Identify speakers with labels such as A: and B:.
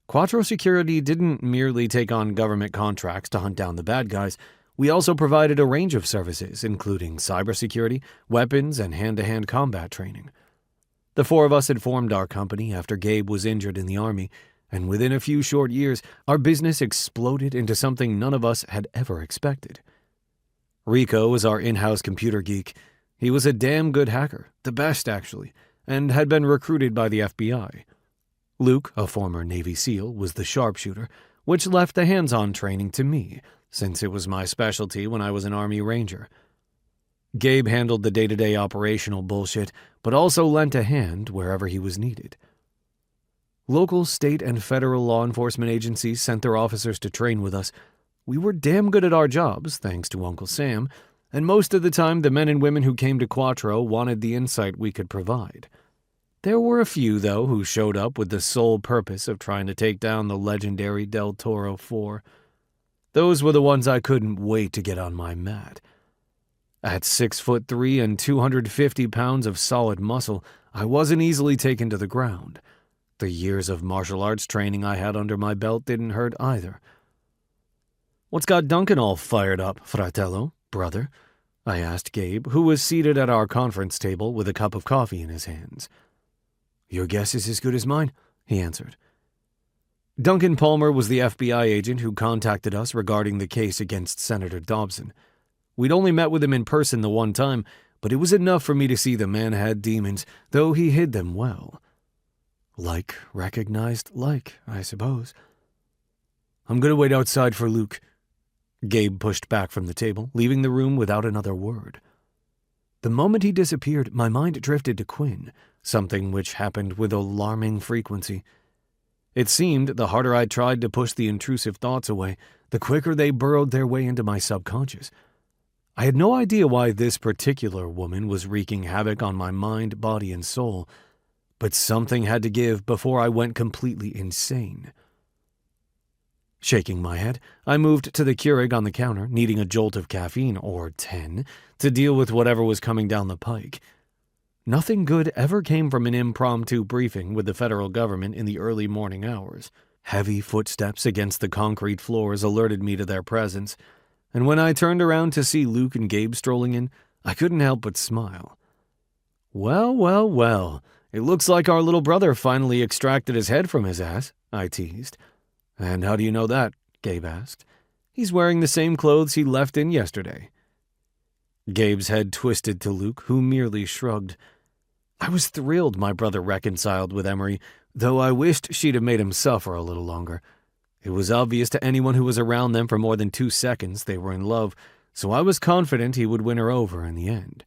A: Quattro Security didn't merely take on government contracts to hunt down the bad guys. We also provided a range of services, including cybersecurity, weapons, and hand-to-hand combat training. The four of us had formed our company after Gabe was injured in the Army, and within a few short years, our business exploded into something none of us had ever expected. Rico was our in-house computer geek. He was a damn good hacker, the best actually, and had been recruited by the FBI. Luke, a former Navy SEAL, was the sharpshooter, which left the hands-on training to me, since it was my specialty when I was an Army Ranger. Gabe handled the day-to-day operational bullshit, but also lent a hand wherever he was needed. Local, state, and federal law enforcement agencies sent their officers to train with us. We were damn good at our jobs, thanks to Uncle Sam, and most of the time the men and women who came to Quattro wanted the insight we could provide. There were a few, though, who showed up with the sole purpose of trying to take down the legendary Del Toro 4. Those were the ones I couldn't wait to get on my mat. At 6'3" and 250 pounds of solid muscle, I wasn't easily taken to the ground. The years of martial arts training I had under my belt didn't hurt either. "What's got Duncan all fired up, fratello, brother?" I asked Gabe, who was seated at our conference table with a cup of coffee in his hands. "Your guess is as good as mine," he answered. Duncan Palmer was the FBI agent who contacted us regarding the case against Senator Dobson. We'd only met with him in person the one time, but it was enough for me to see the man had demons, though he hid them well. Like recognized like, I suppose. "I'm going to wait outside for Luke." Gabe pushed back from the table, leaving the room without another word. The moment he disappeared, my mind drifted to Quin, something which happened with alarming frequency. It seemed the harder I tried to push the intrusive thoughts away, the quicker they burrowed their way into my subconscious. I had no idea why this particular woman was wreaking havoc on my mind, body, and soul, but something had to give before I went completely insane. Shaking my head, I moved to the Keurig on the counter, needing a jolt of caffeine, or 10, to deal with whatever was coming down the pike. Nothing good ever came from an impromptu briefing with the federal government in the early morning hours. Heavy footsteps against the concrete floors alerted me to their presence, and when I turned around to see Luke and Gabe strolling in, I couldn't help but smile. "Well, well, well, it looks like our little brother finally extracted his head from his ass," I teased. "And how do you know that?" Gabe asked. "He's wearing the same clothes he left in yesterday." Gabe's head twisted to Luke, who merely shrugged. I was thrilled my brother reconciled with Emery, though I wished she'd have made him suffer a little longer. It was obvious to anyone who was around them for more than 2 seconds they were in love, so I was confident he would win her over in the end.